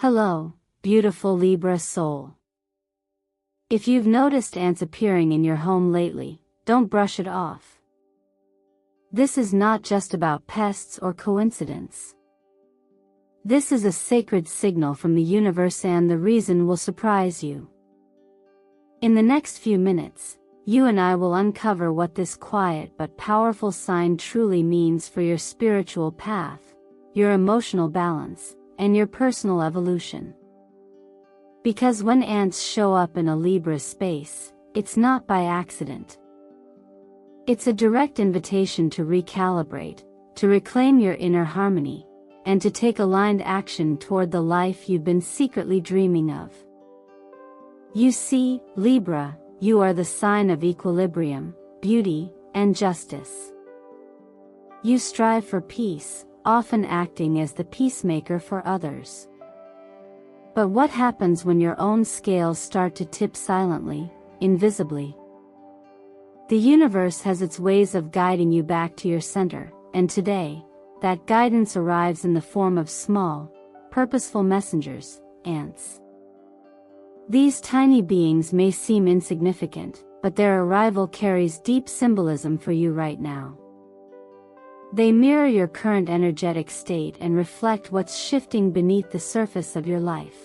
Hello, beautiful Libra soul. If you've noticed ants appearing in your home lately, don't brush it off. This is not just about pests or coincidence. This is a sacred signal from the universe, and the reason will surprise you. In the next few minutes, you and I will uncover what this quiet but powerful sign truly means for your spiritual path, your emotional balance, and your personal evolution. Because when ants show up in a Libra space, it's not by accident. It's a direct invitation to recalibrate, to reclaim your inner harmony, and to take aligned action toward the life you've been secretly dreaming of. You see, Libra, you are the sign of equilibrium, beauty, and justice. You strive for peace, often acting as the peacemaker for others. But what happens when your own scales start to tip silently, invisibly? The universe has its ways of guiding you back to your center, and today, that guidance arrives in the form of small, purposeful messengers, ants. These tiny beings may seem insignificant, but their arrival carries deep symbolism for you right now. They mirror your current energetic state and reflect what's shifting beneath the surface of your life.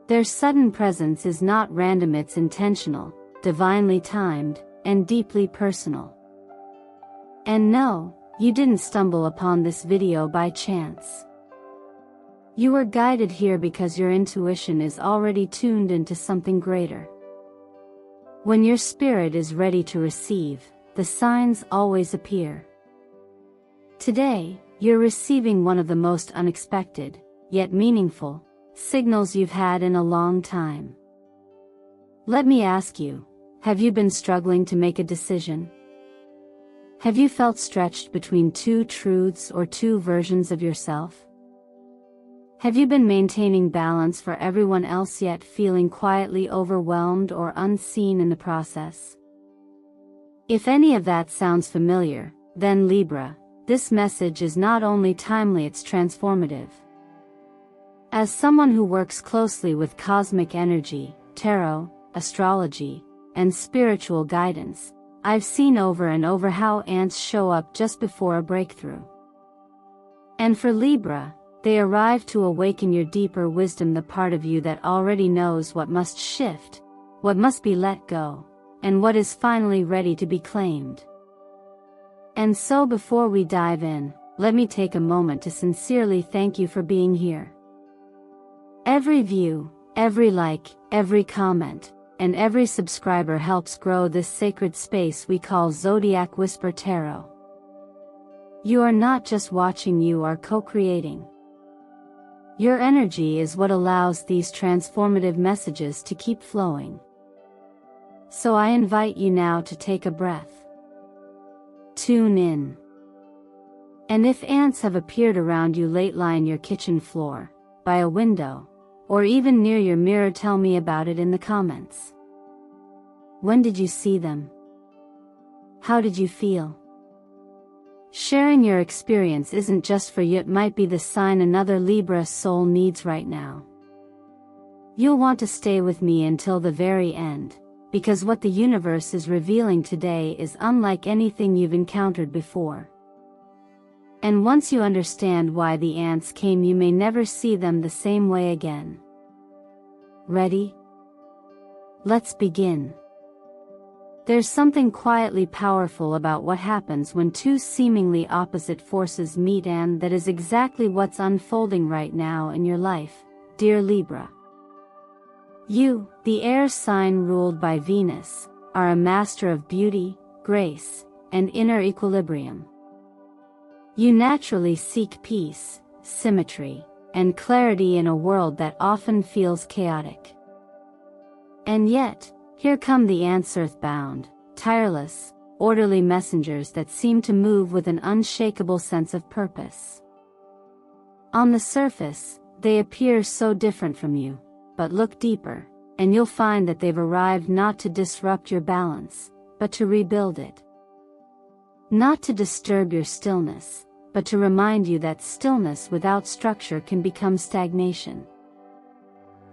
Their sudden presence is not random, it's intentional, divinely timed, and deeply personal. And no, you didn't stumble upon this video by chance. You were guided here because your intuition is already tuned into something greater. When your spirit is ready to receive, the signs always appear. Today, you're receiving one of the most unexpected, yet meaningful, signals you've had in a long time. Let me ask you, have you been struggling to make a decision? Have you felt stretched between two truths or two versions of yourself? Have you been maintaining balance for everyone else yet feeling quietly overwhelmed or unseen in the process? If any of that sounds familiar, then Libra, this message is not only timely, it's transformative. As someone who works closely with cosmic energy, tarot, astrology, and spiritual guidance, I've seen over and over how ants show up just before a breakthrough. And for Libra, they arrive to awaken your deeper wisdom, the part of you that already knows what must shift, what must be let go, and what is finally ready to be claimed. And so before we dive in, let me take a moment to sincerely thank you for being here. Every view, every like, every comment, and every subscriber helps grow this sacred space we call Zodiac Whisper Tarot. You are not just watching, you are co-creating. Your energy is what allows these transformative messages to keep flowing. So I invite you now to take a breath. Tune in. And if ants have appeared around you lately on your kitchen floor, by a window, or even near your mirror, tell me about it in the comments. When did you see them? How did you feel? Sharing your experience isn't just for you, it might be the sign another Libra soul needs right now. You'll want to stay with me until the very end, because what the universe is revealing today is unlike anything you've encountered before. And once you understand why the ants came, you may never see them the same way again. Ready? Let's begin. There's something quietly powerful about what happens when two seemingly opposite forces meet, and that is exactly what's unfolding right now in your life, dear Libra. You, the air sign ruled by Venus, are a master of beauty, grace, and inner equilibrium. You naturally seek peace, symmetry, and clarity in a world that often feels chaotic. And yet, here come the ants, earthbound, tireless, orderly messengers that seem to move with an unshakable sense of purpose. On the surface, they appear so different from you, but look deeper, and you'll find that they've arrived not to disrupt your balance, but to rebuild it. Not to disturb your stillness, but to remind you that stillness without structure can become stagnation.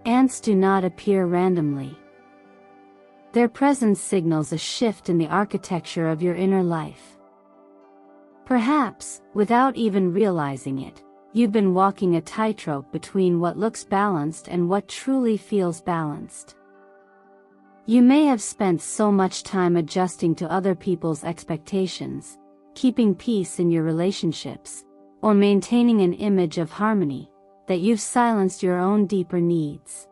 Ants do not appear randomly. Their presence signals a shift in the architecture of your inner life. Perhaps, without even realizing it, you've been walking a tightrope between what looks balanced and what truly feels balanced. You may have spent so much time adjusting to other people's expectations, keeping peace in your relationships, or maintaining an image of harmony, that you've silenced your own deeper needs.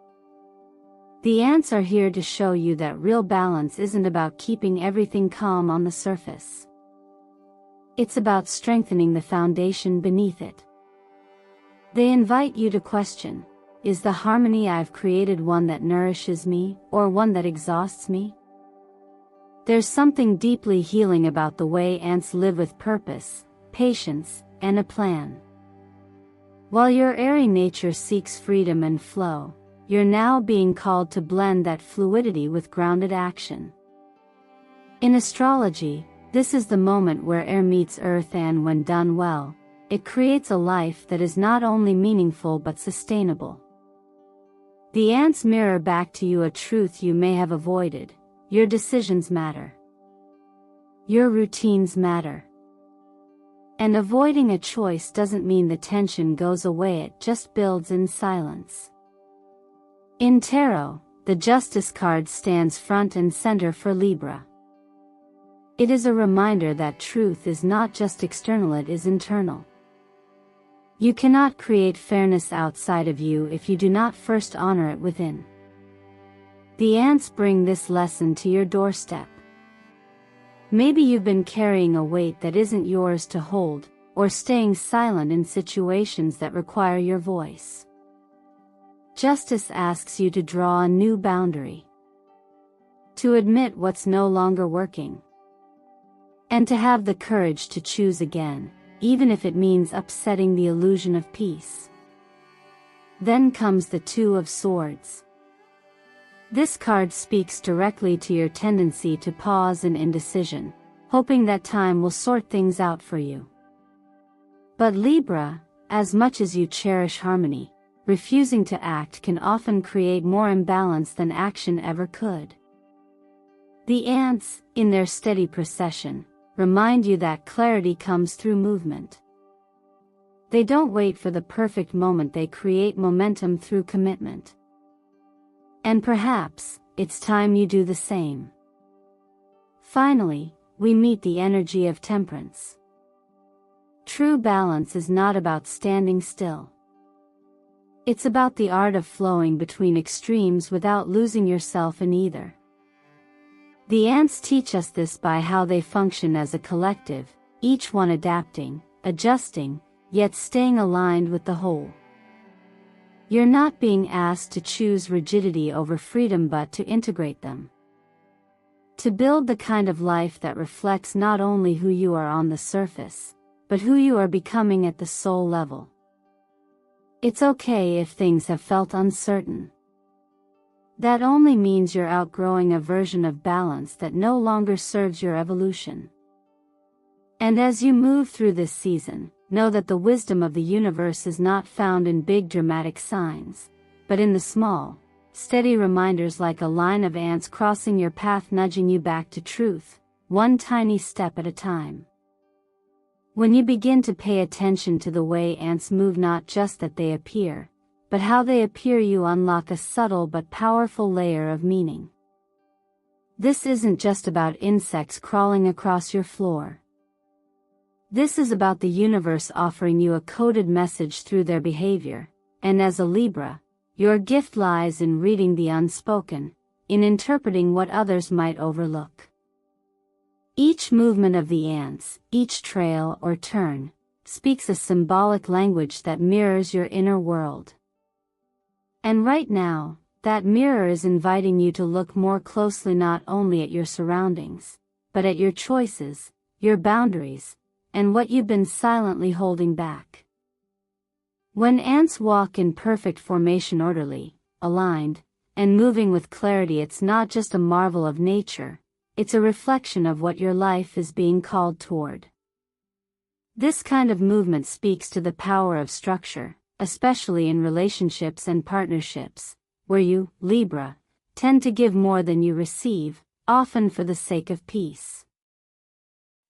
The ants are here to show you that real balance isn't about keeping everything calm on the surface. It's about strengthening the foundation beneath it. They invite you to question, is the harmony I've created one that nourishes me, or one that exhausts me? There's something deeply healing about the way ants live with purpose, patience, and a plan. While your airy nature seeks freedom and flow, you're now being called to blend that fluidity with grounded action. In astrology, this is the moment where air meets earth, and when done well, it creates a life that is not only meaningful but sustainable. The ants mirror back to you a truth you may have avoided: your decisions matter. Your routines matter. And avoiding a choice doesn't mean the tension goes away, it just builds in silence. In tarot, the Justice card stands front and center for Libra. It is a reminder that truth is not just external, it is internal. You cannot create fairness outside of you if you do not first honor it within. The ants bring this lesson to your doorstep. Maybe you've been carrying a weight that isn't yours to hold, or staying silent in situations that require your voice. Justice asks you to draw a new boundary. To admit what's no longer working. And to have the courage to choose again, even if it means upsetting the illusion of peace. Then comes the Two of Swords. This card speaks directly to your tendency to pause in indecision, hoping that time will sort things out for you. But Libra, as much as you cherish harmony, refusing to act can often create more imbalance than action ever could. The ants, in their steady procession, remind you that clarity comes through movement. They don't wait for the perfect moment, they create momentum through commitment. And perhaps, it's time you do the same. Finally, we meet the energy of temperance. True balance is not about standing still. It's about the art of flowing between extremes without losing yourself in either. The ants teach us this by how they function as a collective, each one adapting, adjusting, yet staying aligned with the whole. You're not being asked to choose rigidity over freedom but to integrate them. To build the kind of life that reflects not only who you are on the surface, but who you are becoming at the soul level. It's okay if things have felt uncertain. That only means you're outgrowing a version of balance that no longer serves your evolution. And as you move through this season, know that the wisdom of the universe is not found in big dramatic signs, but in the small, steady reminders, like a line of ants crossing your path, nudging you back to truth, one tiny step at a time. When you begin to pay attention to the way ants move, not just that they appear, but how they appear, you unlock a subtle but powerful layer of meaning. This isn't just about insects crawling across your floor. This is about the universe offering you a coded message through their behavior, and as a Libra, your gift lies in reading the unspoken, in interpreting what others might overlook. Each movement of the ants, each trail or turn, speaks a symbolic language that mirrors your inner world. And right now, that mirror is inviting you to look more closely not only at your surroundings, but at your choices, your boundaries, and what you've been silently holding back. When ants walk in perfect formation, orderly, aligned, and moving with clarity, it's not just a marvel of nature, it's a reflection of what your life is being called toward. This kind of movement speaks to the power of structure, especially in relationships and partnerships, where you, Libra, tend to give more than you receive, often for the sake of peace.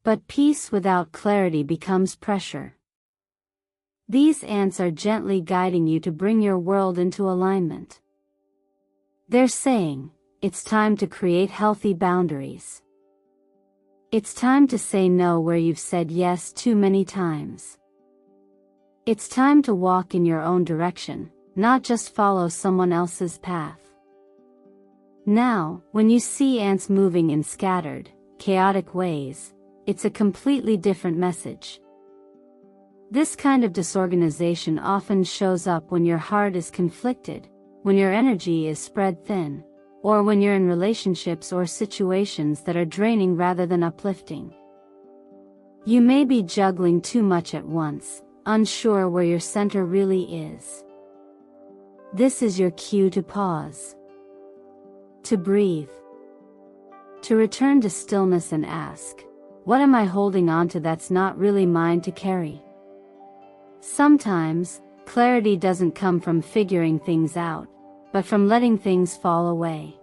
But peace without clarity becomes pressure. These ants are gently guiding you to bring your world into alignment. They're saying, it's time to create healthy boundaries. It's time to say no where you've said yes too many times. It's time to walk in your own direction, not just follow someone else's path. Now, when you see ants moving in scattered, chaotic ways, it's a completely different message. This kind of disorganization often shows up when your heart is conflicted, when your energy is spread thin, or when you're in relationships or situations that are draining rather than uplifting. You may be juggling too much at once, unsure where your center really is. This is your cue to pause, to breathe, to return to stillness and ask, what am I holding on to that's not really mine to carry? Sometimes, clarity doesn't come from figuring things out, but from letting things fall away.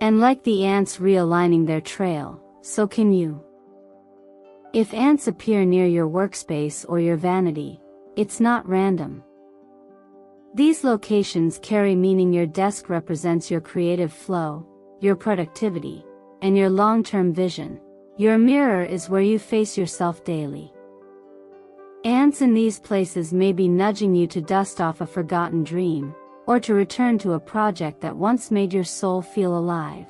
And like the ants realigning their trail, so can you. If ants appear near your workspace or your vanity, it's not random. These locations carry meaning. Your desk represents your creative flow, your productivity, and your long-term vision. Your mirror is where you face yourself daily. Ants in these places may be nudging you to dust off a forgotten dream, or to return to a project that once made your soul feel alive.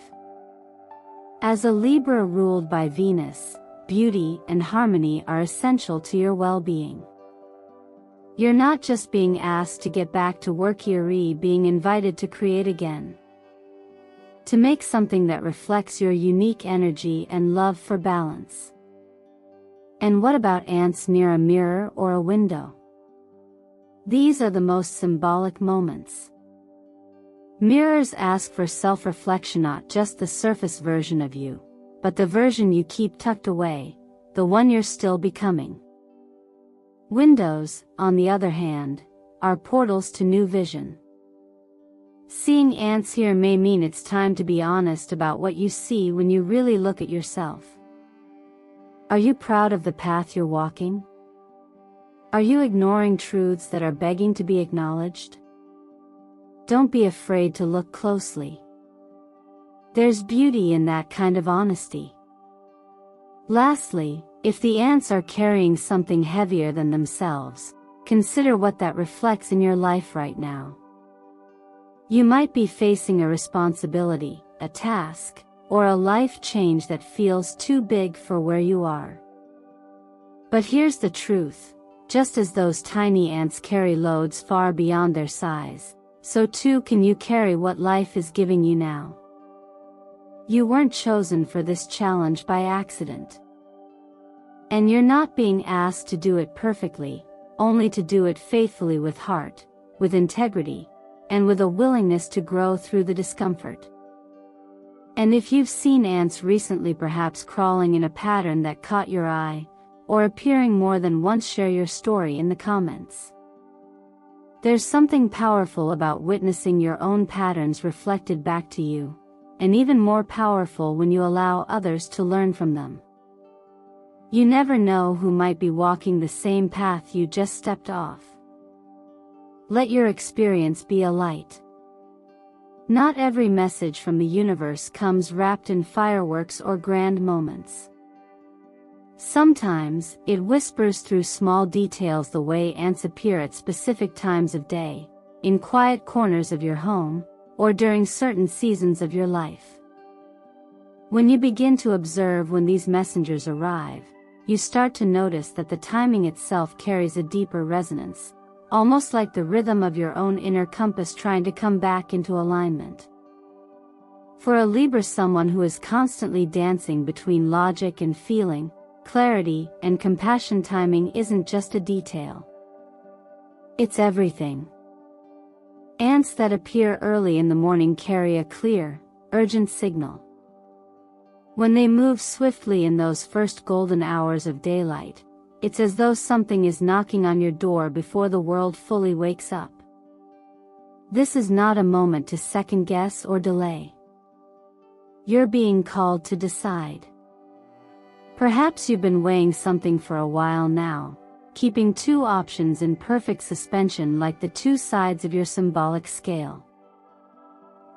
As a Libra ruled by Venus, beauty and harmony are essential to your well-being. You're not just being asked to get back to work, you're being invited to create again. To make something that reflects your unique energy and love for balance. And what about ants near a mirror or a window? These are the most symbolic moments. Mirrors ask for self-reflection, not just the surface version of you, but the version you keep tucked away, the one you're still becoming. Windows, on the other hand, are portals to new vision. Seeing ants here may mean it's time to be honest about what you see when you really look at yourself. Are you proud of the path you're walking? Are you ignoring truths that are begging to be acknowledged? Don't be afraid to look closely. There's beauty in that kind of honesty. Lastly, if the ants are carrying something heavier than themselves, consider what that reflects in your life right now. You might be facing a responsibility, a task, or a life change that feels too big for where you are. But here's the truth, just as those tiny ants carry loads far beyond their size, so too can you carry what life is giving you now. You weren't chosen for this challenge by accident. And you're not being asked to do it perfectly, only to do it faithfully, with heart, with integrity, and with a willingness to grow through the discomfort. And if you've seen ants recently, perhaps crawling in a pattern that caught your eye, or appearing more than once, share your story in the comments. There's something powerful about witnessing your own patterns reflected back to you, and even more powerful when you allow others to learn from them. You never know who might be walking the same path you just stepped off. Let your experience be a light. Not every message from the universe comes wrapped in fireworks or grand moments. Sometimes, it whispers through small details, the way ants appear at specific times of day, in quiet corners of your home, or during certain seasons of your life. When you begin to observe when these messengers arrive, you start to notice that the timing itself carries a deeper resonance, almost like the rhythm of your own inner compass trying to come back into alignment. For a Libra, someone who is constantly dancing between logic and feeling, clarity and compassion, timing isn't just a detail. It's everything. Ants that appear early in the morning carry a clear, urgent signal. When they move swiftly in those first golden hours of daylight, it's as though something is knocking on your door before the world fully wakes up. This is not a moment to second guess or delay. You're being called to decide. Perhaps you've been weighing something for a while now, keeping two options in perfect suspension like the two sides of your symbolic scale.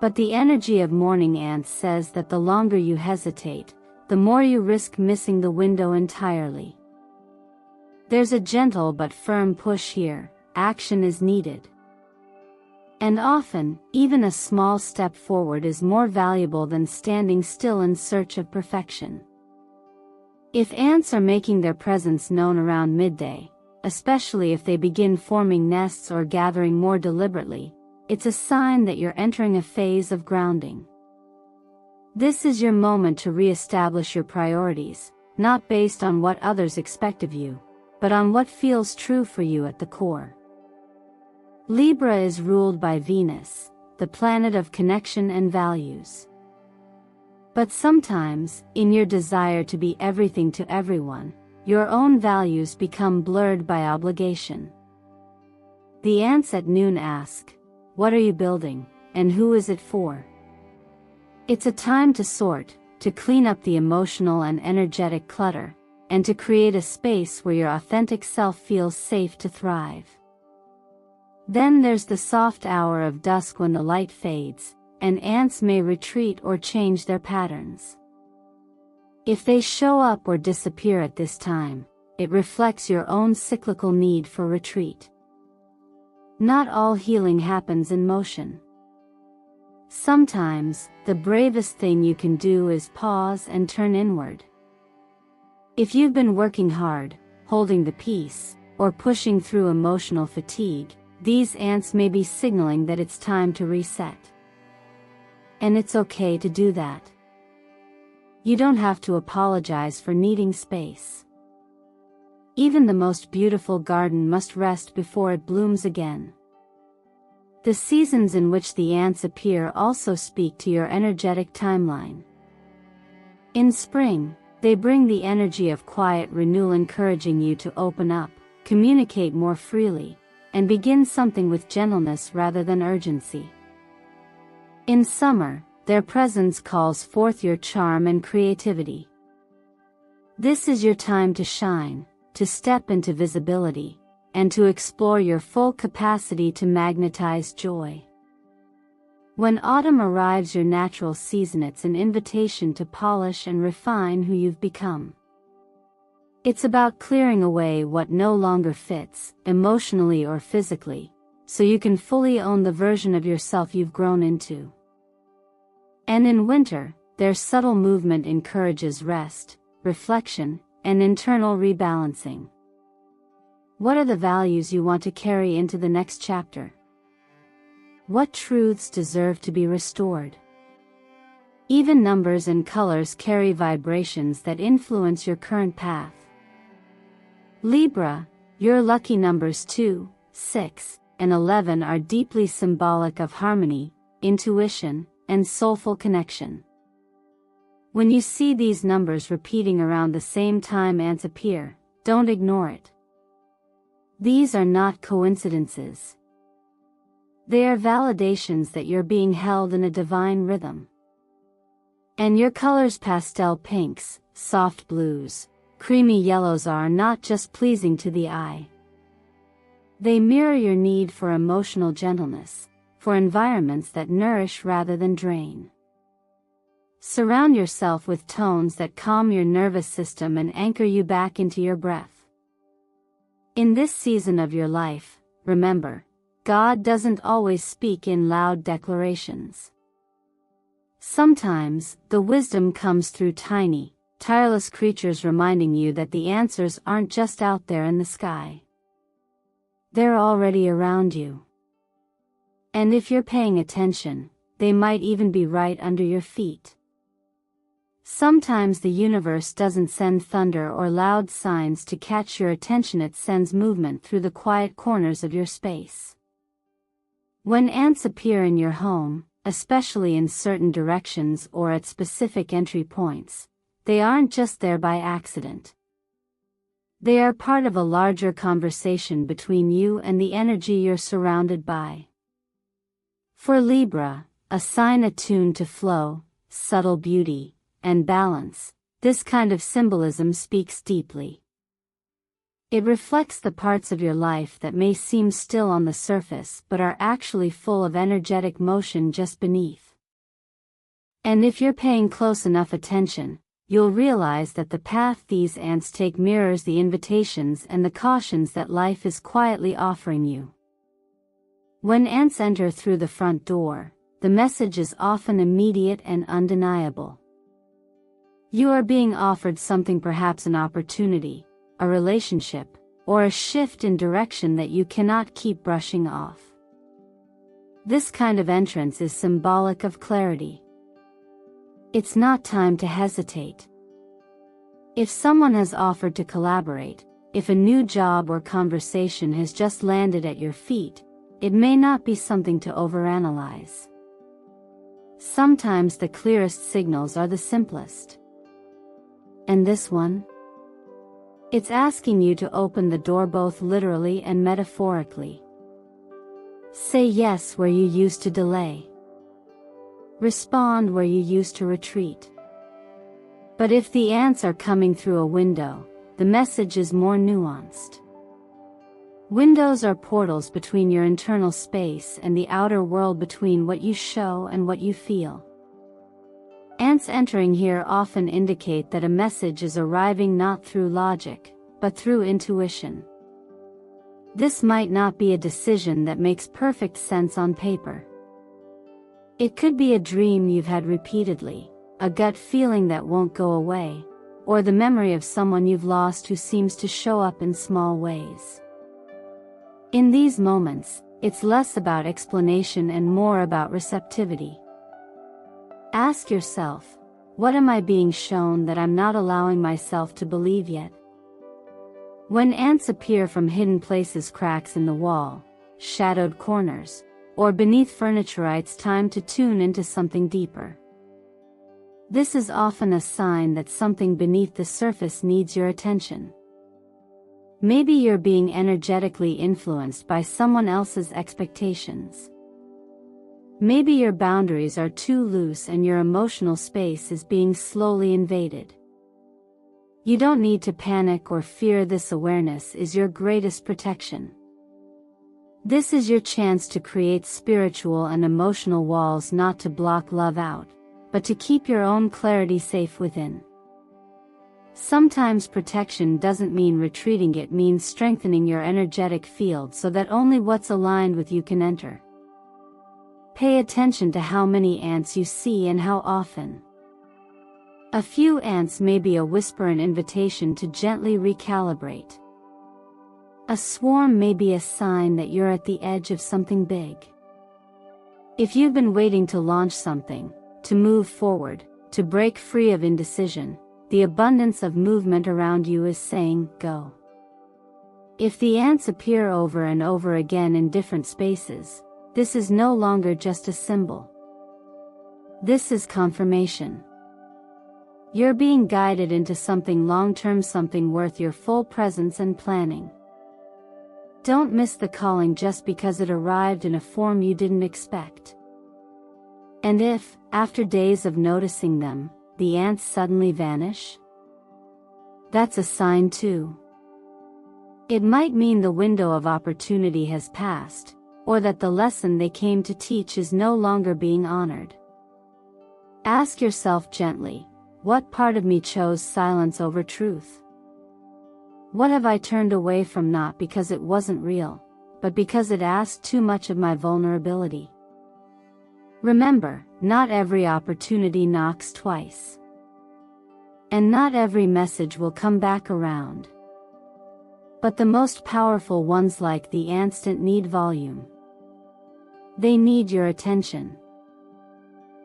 But the energy of morning ants says that the longer you hesitate, the more you risk missing the window entirely. There's a gentle but firm push here. Action is needed. And often, even a small step forward is more valuable than standing still in search of perfection. If ants are making their presence known around midday, especially if they begin forming nests or gathering more deliberately, it's a sign that you're entering a phase of grounding. This is your moment to re-establish your priorities, not based on what others expect of you, but on what feels true for you at the core. Libra is ruled by Venus, the planet of connection and values. But sometimes, in your desire to be everything to everyone, your own values become blurred by obligation. The ants at noon ask, "What are you building, and who is it for?" It's a time to sort, to clean up the emotional and energetic clutter, and to create a space where your authentic self feels safe to thrive. Then there's the soft hour of dusk when the light fades, and ants may retreat or change their patterns. If they show up or disappear at this time, it reflects your own cyclical need for retreat. Not all healing happens in motion. Sometimes, the bravest thing you can do is pause and turn inward. If you've been working hard, holding the peace, or pushing through emotional fatigue, these ants may be signaling that it's time to reset. And it's okay to do that. You don't have to apologize for needing space. Even the most beautiful garden must rest before it blooms again. The seasons in which the ants appear also speak to your energetic timeline. In spring, they bring the energy of quiet renewal, encouraging you to open up, communicate more freely, and begin something with gentleness rather than urgency. In summer, their presence calls forth your charm and creativity. This is your time to shine, to step into visibility, and to explore your full capacity to magnetize joy. When autumn arrives, your natural season, it's an invitation to polish and refine who you've become. It's about clearing away what no longer fits, emotionally or physically, so you can fully own the version of yourself you've grown into. And in winter, their subtle movement encourages rest, reflection, and internal rebalancing. What are the values you want to carry into the next chapter? What truths deserve to be restored? Even numbers and colors carry vibrations that influence your current path. Libra, your lucky numbers 2, 6, and 11 are deeply symbolic of harmony, intuition, and soulful connection. When you see these numbers repeating around the same time ants appear, don't ignore it. These are not coincidences. They are validations that you're being held in a divine rhythm. And your colors, pastel pinks, soft blues, creamy yellows, are not just pleasing to the eye. They mirror your need for emotional gentleness, for environments that nourish rather than drain. Surround yourself with tones that calm your nervous system and anchor you back into your breath. In this season of your life, remember, God doesn't always speak in loud declarations. Sometimes, the wisdom comes through tiny, tireless creatures reminding you that the answers aren't just out there in the sky. They're already around you. And if you're paying attention, they might even be right under your feet. Sometimes the universe doesn't send thunder or loud signs to catch your attention, it sends movement through the quiet corners of your space. When ants appear in your home, especially in certain directions or at specific entry points, they aren't just there by accident. They are part of a larger conversation between you and the energy you're surrounded by. For Libra, a sign attuned to flow, subtle beauty, and balance, this kind of symbolism speaks deeply. It reflects the parts of your life that may seem still on the surface but are actually full of energetic motion just beneath. And if you're paying close enough attention, you'll realize that the path these ants take mirrors the invitations and the cautions that life is quietly offering you. When ants enter through the front door, the message is often immediate and undeniable. You are being offered something, perhaps an opportunity, a relationship, or a shift in direction that you cannot keep brushing off. This kind of entrance is symbolic of clarity. It's not time to hesitate. If someone has offered to collaborate, if a new job or conversation has just landed at your feet, it may not be something to overanalyze. Sometimes the clearest signals are the simplest. And this one? It's asking you to open the door both literally and metaphorically. Say yes where you used to delay. Respond where you used to retreat. But if the ants are coming through a window, the message is more nuanced. Windows are portals between your internal space and the outer world, between what you show and what you feel. Ants entering here often indicate that a message is arriving not through logic, but through intuition. This might not be a decision that makes perfect sense on paper. It could be a dream you've had repeatedly, a gut feeling that won't go away, or the memory of someone you've lost who seems to show up in small ways. In these moments, it's less about explanation and more about receptivity. Ask yourself, what am I being shown that I'm not allowing myself to believe yet? When ants appear from hidden places, cracks in the wall, shadowed corners, or beneath furniture, it's time to tune into something deeper. This is often a sign that something beneath the surface needs your attention. Maybe you're being energetically influenced by someone else's expectations. Maybe your boundaries are too loose and your emotional space is being slowly invaded. You don't need to panic or fear. This awareness is your greatest protection. This is your chance to create spiritual and emotional walls, not to block love out, but to keep your own clarity safe within. Sometimes protection doesn't mean retreating, it means strengthening your energetic field so that only what's aligned with you can enter. Pay attention to how many ants you see and how often. A few ants may be a whisper, an invitation to gently recalibrate. A swarm may be a sign that you're at the edge of something big. If you've been waiting to launch something, to move forward, to break free of indecision, the abundance of movement around you is saying, go. If the ants appear over and over again in different spaces, this is no longer just a symbol. This is confirmation. You're being guided into something long-term, something worth your full presence and planning. Don't miss the calling just because it arrived in a form you didn't expect. And if, after days of noticing them, the ants suddenly vanish, that's a sign too. It might mean the window of opportunity has passed, or that the lesson they came to teach is no longer being honored. Ask yourself gently, what part of me chose silence over truth? What have I turned away from, not because it wasn't real, but because it asked too much of my vulnerability? Remember, not every opportunity knocks twice. And not every message will come back around. But the most powerful ones, like the ants, need volume. They need your attention.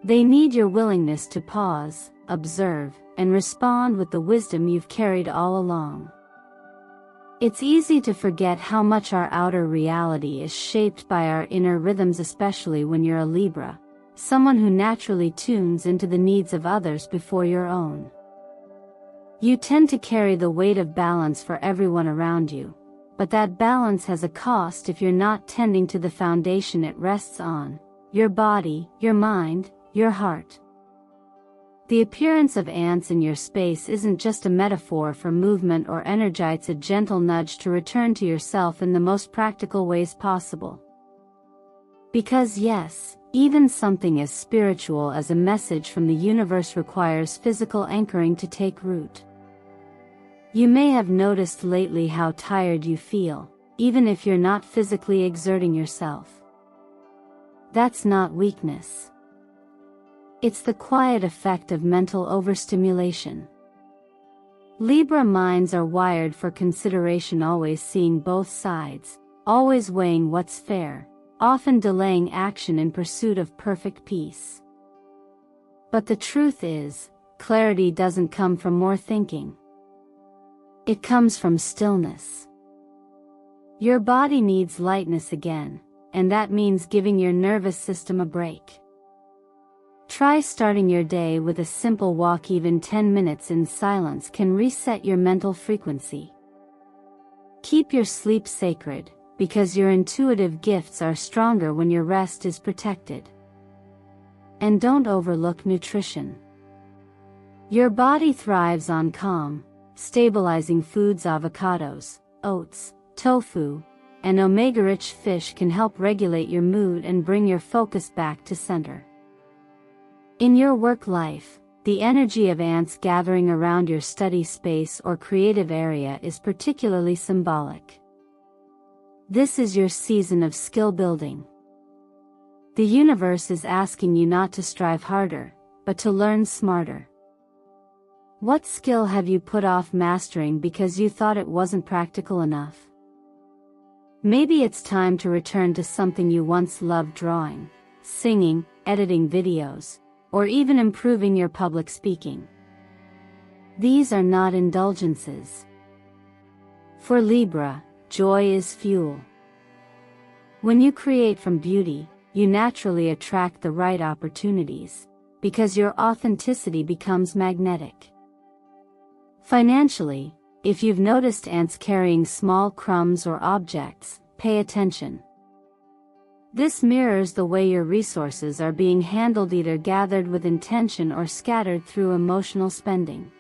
They need your willingness to pause, observe, and respond with the wisdom you've carried all along. It's easy to forget how much our outer reality is shaped by our inner rhythms, especially when you're a Libra, someone who naturally tunes into the needs of others before your own. You tend to carry the weight of balance for everyone around you, but that balance has a cost if you're not tending to the foundation it rests on: your body, your mind, your heart. The appearance of ants in your space isn't just a metaphor for movement or energy, it's a gentle nudge to return to yourself in the most practical ways possible. Because yes, even something as spiritual as a message from the universe requires physical anchoring to take root. You may have noticed lately how tired you feel, even if you're not physically exerting yourself. That's not weakness. It's the quiet effect of mental overstimulation. Libra minds are wired for consideration, always seeing both sides, always weighing what's fair, often delaying action in pursuit of perfect peace. But the truth is, clarity doesn't come from more thinking. It comes from stillness. Your body needs lightness again, and that means giving your nervous system a break. Try starting your day with a simple walk. Even 10 minutes in silence can reset your mental frequency. Keep your sleep sacred, because your intuitive gifts are stronger when your rest is protected. And don't overlook nutrition. Your body thrives on calm, stabilizing foods. Avocados, oats, tofu, and omega-rich fish can help regulate your mood and bring your focus back to center. In your work life, the energy of ants gathering around your study space or creative area is particularly symbolic. This is your season of skill building. The universe is asking you not to strive harder, but to learn smarter. What skill have you put off mastering because you thought it wasn't practical enough? Maybe it's time to return to something you once loved: drawing, singing, editing videos, or even improving your public speaking. These are not indulgences. For Libra, joy is fuel. When you create from beauty, you naturally attract the right opportunities, because your authenticity becomes magnetic. Financially, if you've noticed ants carrying small crumbs or objects, pay attention. This mirrors the way your resources are being handled, either gathered with intention or scattered through emotional spending.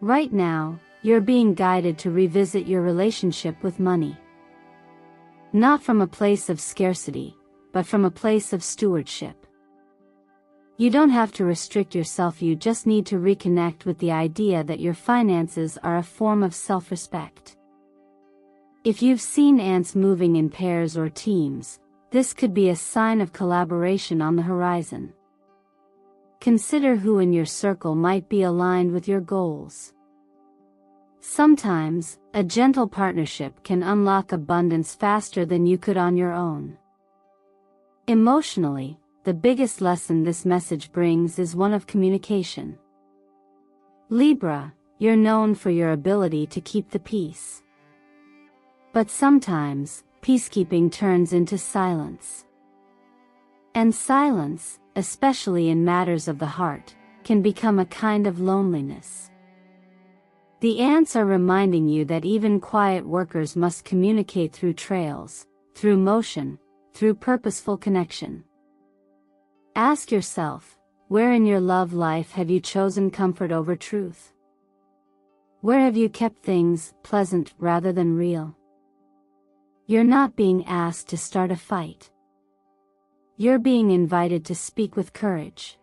Right now, you're being guided to revisit your relationship with money. Not from a place of scarcity, but from a place of stewardship. You don't have to restrict yourself, you just need to reconnect with the idea that your finances are a form of self-respect. If you've seen ants moving in pairs or teams, this could be a sign of collaboration on the horizon. Consider who in your circle might be aligned with your goals. Sometimes, a gentle partnership can unlock abundance faster than you could on your own. Emotionally, the biggest lesson this message brings is one of communication. Libra, you're known for your ability to keep the peace. But sometimes, peacekeeping turns into silence. And silence, especially in matters of the heart, can become a kind of loneliness. The ants are reminding you that even quiet workers must communicate through trails, through motion, through purposeful connection. Ask yourself, where in your love life have you chosen comfort over truth? Where have you kept things pleasant rather than real? You're not being asked to start a fight. You're being invited to speak with courage.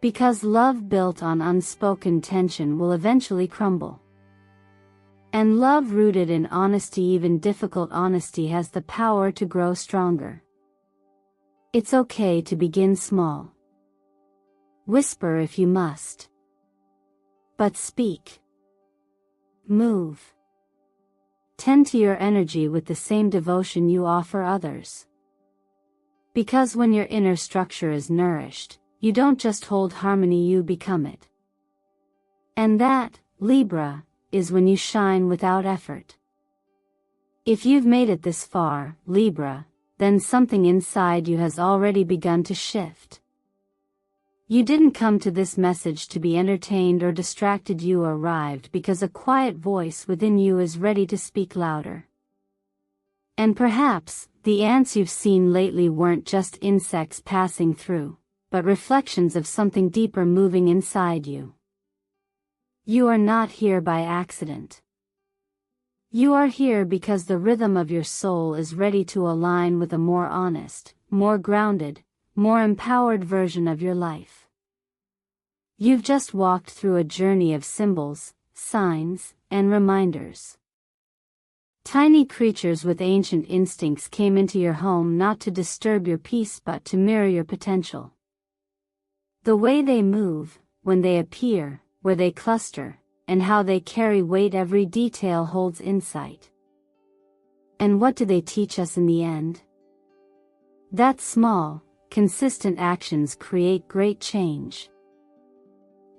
Because love built on unspoken tension will eventually crumble. And love rooted in honesty, even difficult honesty, has the power to grow stronger. It's okay to begin small. Whisper if you must. But speak. Move. Tend to your energy with the same devotion you offer others. Because when your inner structure is nourished, you don't just hold harmony, you become it. And that, Libra, is when you shine without effort. If you've made it this far, Libra, then something inside you has already begun to shift. You didn't come to this message to be entertained or distracted. You arrived because a quiet voice within you is ready to speak louder. And perhaps, the ants you've seen lately weren't just insects passing through, but reflections of something deeper moving inside you. You are not here by accident. You are here because the rhythm of your soul is ready to align with a more honest, more grounded, more empowered version of your life. You've just walked through a journey of symbols, signs, and reminders. Tiny creatures with ancient instincts came into your home not to disturb your peace but to mirror your potential. The way they move, when they appear, where they cluster, and how they carry weight, every detail holds insight. And what do they teach us in the end? That small, consistent actions create great change.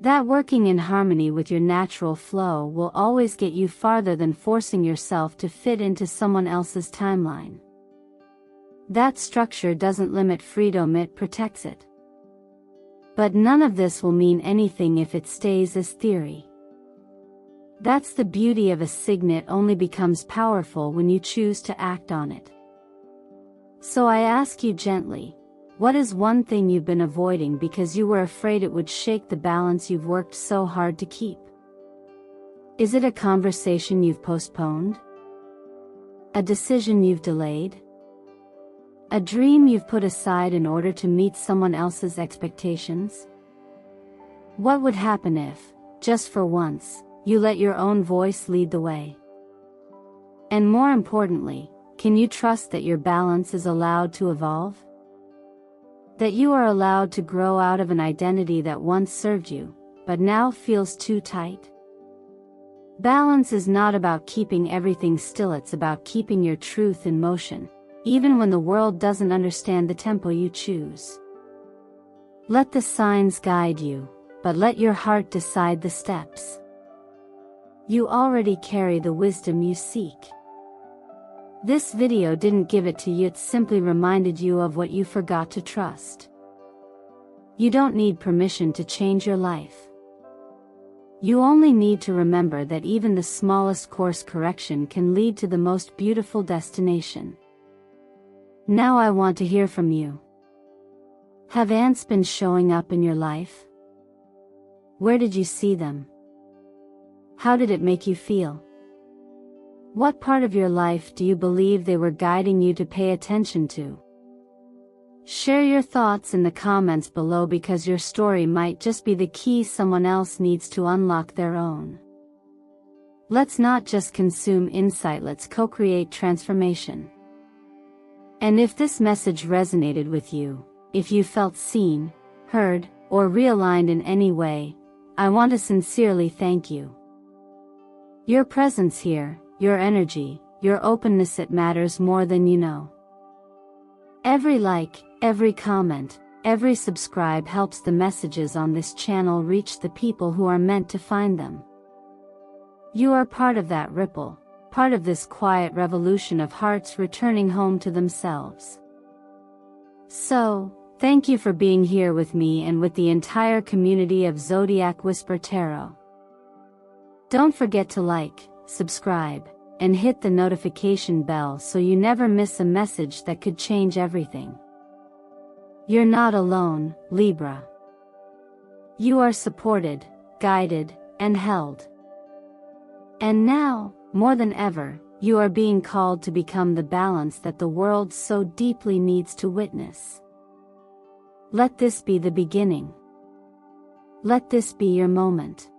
That working in harmony with your natural flow will always get you farther than forcing yourself to fit into someone else's timeline. That structure doesn't limit freedom, it protects it. But none of this will mean anything if it stays as theory. That's the beauty of a signet, only becomes powerful when you choose to act on it. So I ask you gently, what is one thing you've been avoiding because you were afraid it would shake the balance you've worked so hard to keep? Is it a conversation you've postponed? A decision you've delayed? A dream you've put aside in order to meet someone else's expectations? What would happen if, just for once, you let your own voice lead the way? And more importantly, can you trust that your balance is allowed to evolve? That you are allowed to grow out of an identity that once served you, but now feels too tight? Balance is not about keeping everything still, it's about keeping your truth in motion, even when the world doesn't understand the tempo you choose. Let the signs guide you, but let your heart decide the steps. You already carry the wisdom you seek. This video didn't give it to you, it simply reminded you of what you forgot to trust. You don't need permission to change your life. You only need to remember that even the smallest course correction can lead to the most beautiful destination. Now I want to hear from you. Have ants been showing up in your life? Where did you see them? How did it make you feel? What part of your life do you believe they were guiding you to pay attention to? Share your thoughts in the comments below, because your story might just be the key someone else needs to unlock their own. Let's not just consume insight, let's co-create transformation. And if this message resonated with you, if you felt seen, heard, or realigned in any way, I want to sincerely thank you. Your presence here, your energy, your openness, it matters more than you know. Every like, every comment, every subscribe helps the messages on this channel reach the people who are meant to find them. You are part of that ripple, part of this quiet revolution of hearts returning home to themselves. So, thank you for being here with me and with the entire community of Zodiac Whisper Tarot. Don't forget to like, subscribe, and hit the notification bell so you never miss a message that could change everything. You're not alone, Libra. You are supported, guided, and held. And now, more than ever, you are being called to become the balance that the world so deeply needs to witness. Let this be the beginning. Let this be your moment.